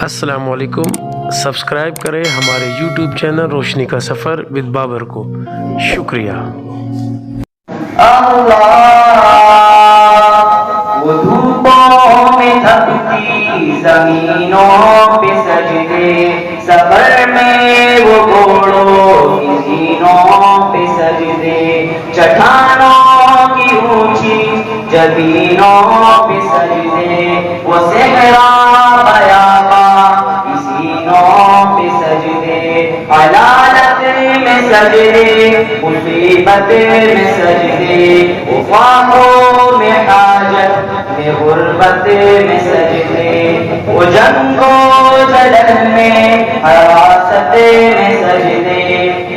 السلام علیکم، سبسکرائب کریں ہمارے یوٹیوب چینل روشنی کا سفر ود بابر کو۔ شکریہ۔ وہ دھوپوں میں تھکتی زمینوں پہ سجدے، سفر میں وہ گھوڑوں کی زینوں پہ سجدے، چٹانوں کی اونچی جبینوں پہ سجدے، وہ صحرا بیاباں کی سینوں پہ سجدے، علالت میں سجدے، مصیبت میں سجدے، خواہوں میں حاجت میں غربت میں سجدے، وہ جنگ و جدل میں حراست میں سجدے،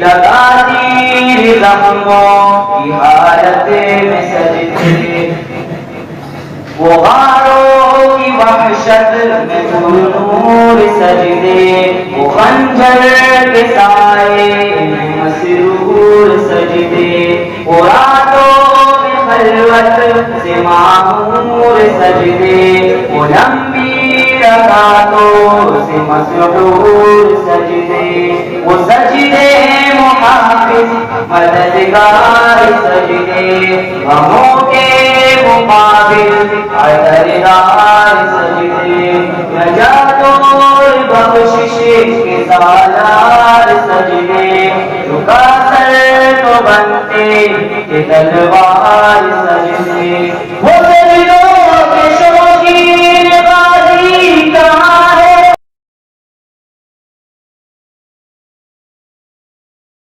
لگا تیر زخموں کی حالت میں سجدے، وہ غاروں کی وحشت میں نور سجدے، وہ خنجر کے سائے میں مسرور سجدے، وہ راتوں میں خلوت سے معمور سجدے، وہ لمبی رکعتوں سے مسحور سجدے، وہ سجدے محافظ مددگار سجدے، غموں کے مقابل عطردار سجدے، نجات و بخشش کے سالار سجدے، جھکا سر تو بنتے کہ تلوار سجدے،